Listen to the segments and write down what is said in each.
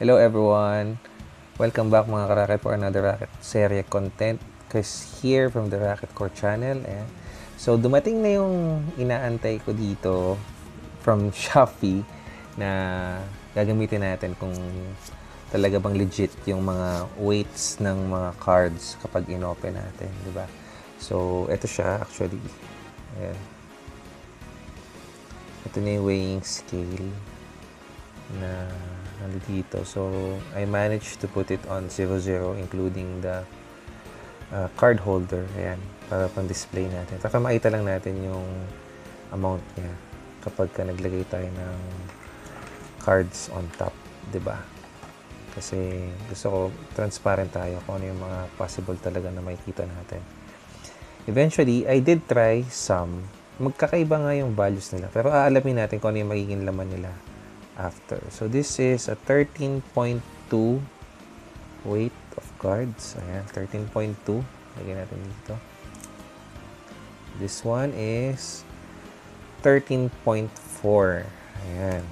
Hello everyone! Welcome back mga ka-Racket for another Racket serye content. Chris here from the Racket Core channel. Ayan. So dumating na yung inaantay ko dito from Shopee na gagamitin natin kung talaga bang legit yung mga weights ng mga cards kapag in-open natin, di ba? So ito siya actually. Ayan. Ito na yung weighing scale na nandito. So, I managed to put it on 00 including the card holder. Ayan, para pang-display natin. Para makita lang natin yung amount niya kapag naglagay tayo ng cards on top, 'di ba? Kasi gusto ko transparent tayo kung ano yung mga possible talaga na makikita natin. Eventually, I did try some. Magkakaiba nga yung values nila. Pero aalamin natin kung ano yung magiging laman nila after. So, this is a 13.2 weight of cards. Ayan, 13.2. Lagyan natin dito. This one is 13.4. Ayan.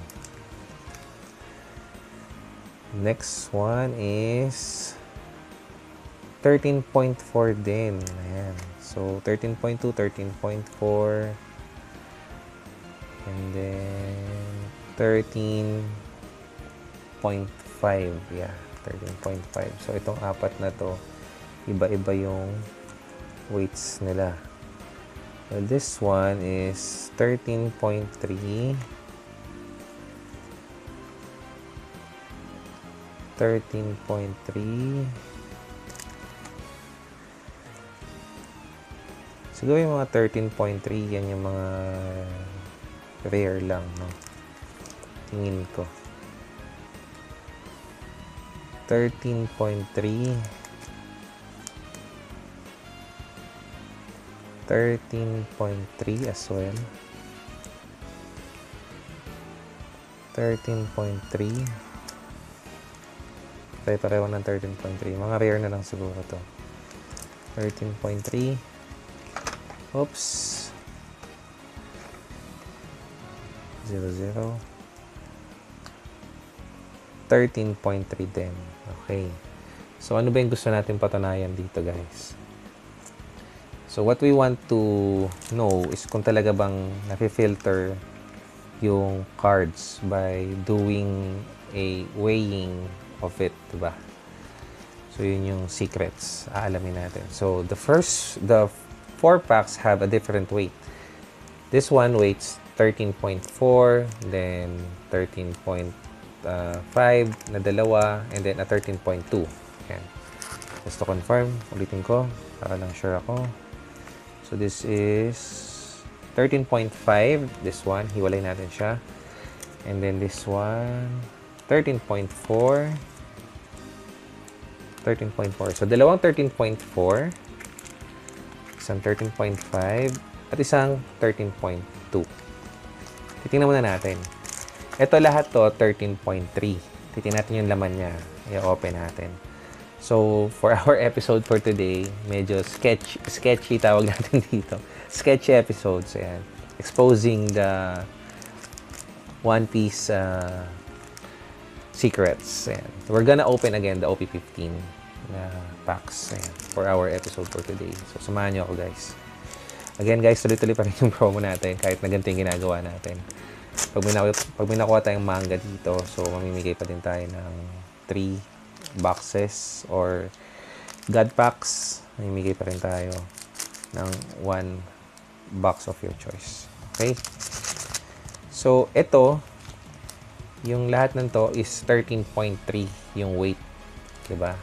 Next one is 13.4 din. Ayan. So, 13.2, 13.4. And then 13.5. Yeah, 13.5. So, itong apat na to, iba-iba yung weights nila. Well, this one is 13.3. 13.3. Siguro yung mga 13.3, yan yung mga rare lang, no? Tingin ko. 13.3. 13.3 as well. 13.3. Pare-pareho ng 13.3. Mga rare na lang siguro to. 13.3. Oops. 00. 13.3 din. Okay. So, ano ba yung gusto natin patunayan dito, guys? So, what we want to know is kung talaga bang nafi-filter yung cards by doing a weighing of it, diba? So, yun yung secrets. Aalamin natin. So, the 4 packs have a different weight. This one weighs 13.4, then 13.5 na dalawa, and then a 13.2. Ayan. Just to confirm, ulitin ko, para lang sure ako. So, this is 13.5. This one, hiwalay natin siya. And then this one, 13.4. 13.4. So, dalawang 13.4. Isang 13.5. At isang 13.2. Titingnan muna natin. Ito lahat to 13.3. Titingnan natin yung laman niya. I-open natin. So, for our episode for today, medyo sketchy tawag natin dito. Sketchy episodes. Ayan. Exposing the One Piece secrets. Ayan. We're gonna open again the OP15 packs. Ayan. For our episode for today. So, samahan niyo ako, guys. Again, guys, tuloy-tuloy pa rin yung promo natin kahit na ganito yung ginagawa natin. Pag may nakuha tayong manga dito, so mamimigay pa din tayo ng 3 boxes or God packs. Mamimigay pa rin tayo ng 1 box of your choice. Okay? So, ito, yung lahat ng to is 13.3 yung weight. Diba?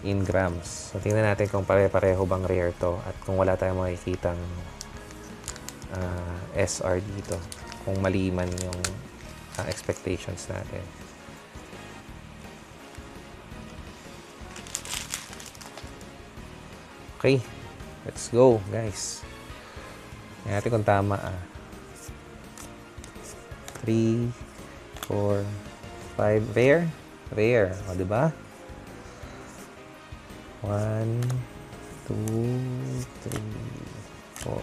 In grams. So, tingnan natin kung pare-pareho bang rare to at kung wala tayong makikitang SR dito. Kung mali man yung expectations natin. Okay. Let's go, guys. Tingnan natin kung tama. 3, 4, 5. Rare? Rare. O, diba? 1, 2, 3, 4,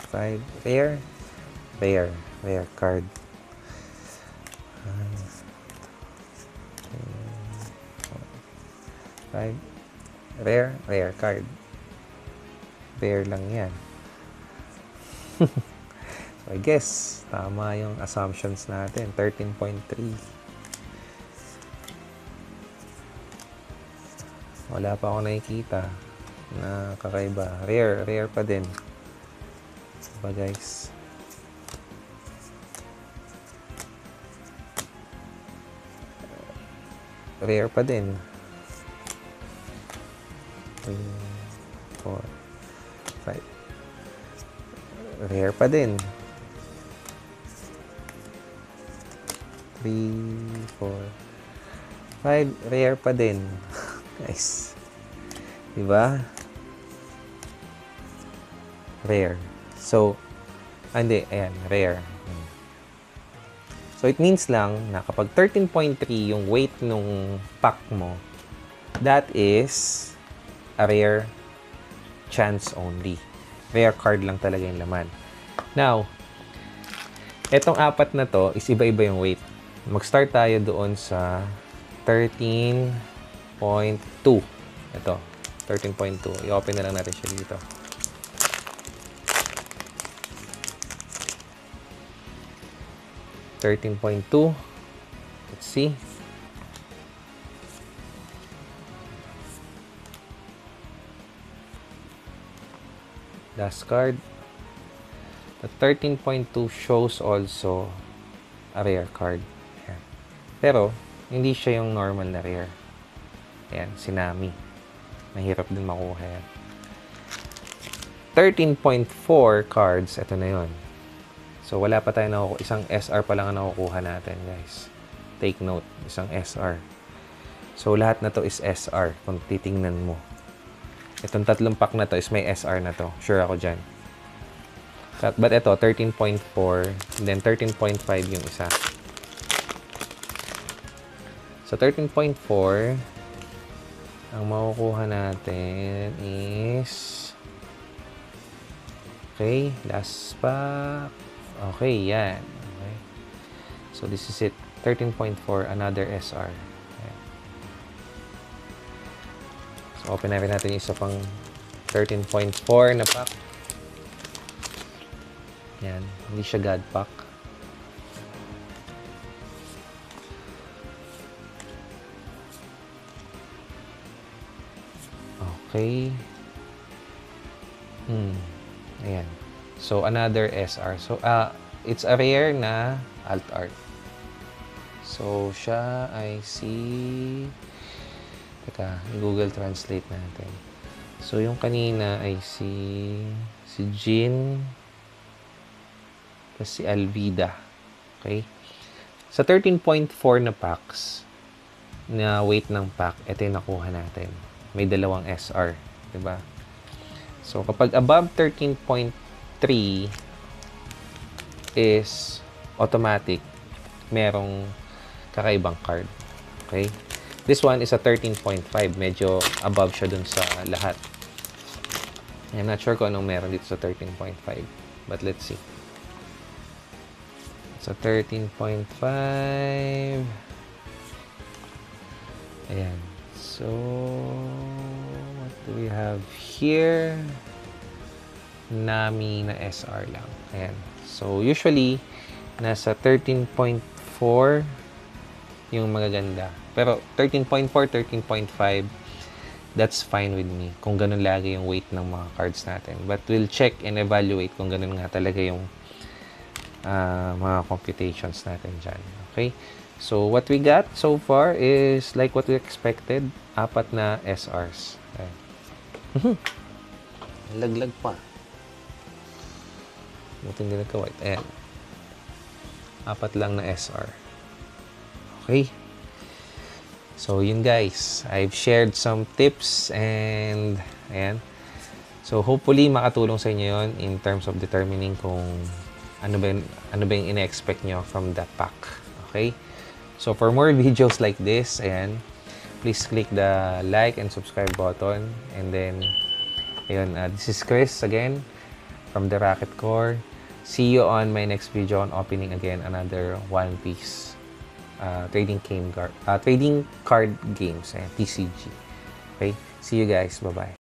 5. Rare? Rare. Rare card. 5. Rare, rare card. Rare lang yan. So, I guess, tama yung assumptions natin. 13.3. Wala pa ako nakikita na kakaiba. Rare, rare pa din. Diba guys? Rare pa din. 3, 4, 5. Rare pa din. 3, 4, 5. Rare pa din. Guys. Diba? Rare. So, hindi. Ayan. Rare. So, it means lang na kapag 13.3 yung weight nung pack mo, that is a rare chance only. Rare card lang talaga yung laman. Now, etong apat na to is iba-iba yung weight. Mag-start tayo doon sa 13.2. Ito, 13.2. I-open na lang natin siya dito. $13.2. Let's see. Last card. The 13.2 shows also a rare card. Ayan. Pero, hindi siya yung normal na rare. Ayan, Sinami. Mahirap din makuha yan. 13.4 cards. Ito na yun. So, wala pa tayo nakukuha. Isang SR pa lang ang nakukuha natin, guys. Take note. Isang SR. So, lahat na to is SR kung titingnan mo. Itong tatlong pack na to is may SR na to. Sure ako dyan. But ito, 13.4. Then, 13.5 yung isa. So, 13.4. Ang makukuha natin is... Okay, last pack. Okay, yan. Okay. So, this is it. 13.4, another SR. Okay. So, open natin yung isa pang 13.4 na pack. Yan. Hindi siya God pack. Okay. Ayan. So, another SR. So, it's a rare na alt art. So, siya ay Teka, Google Translate natin. So, yung kanina ay si Jin plus si Alvida. Okay? Sa 13.4 na packs na weight ng pack, ito yung nakuha natin. May dalawang SR. Diba? So, kapag above 13.3 is automatic, merong kakaibang card. Okay? This one is a 13.5. Medyo above siya dun sa lahat. I'm not sure kung anong meron dito sa 13.5. But let's see. So, 13.5. Ayan. So, what do we have here? Nami na SR lang. Ayan. So, usually, nasa 13.4 yung magaganda. Pero, 13.4, 13.5, that's fine with me. Kung ganun lagi yung weight ng mga cards natin. But, we'll check and evaluate kung ganun nga talaga yung mga computations natin dyan. Okay? So, what we got so far is like what we expected. 4 na SRs. Okay. Laglag pa. Buti hindi nagka-white. Ayan. 4 lang na SR. Okay. So, yun guys. I've shared some tips and ayan. So, hopefully makatulong sa inyo yun in terms of determining kung ano ba yung ina-expect nyo from that pack. Okay? So, for more videos like this, ayan, please click the like and subscribe button. And then, ayun, this is Chris again from the Racket Core. See you on my next video on opening again another One Piece trading card games, TCG. Okay? See you guys. Bye-bye.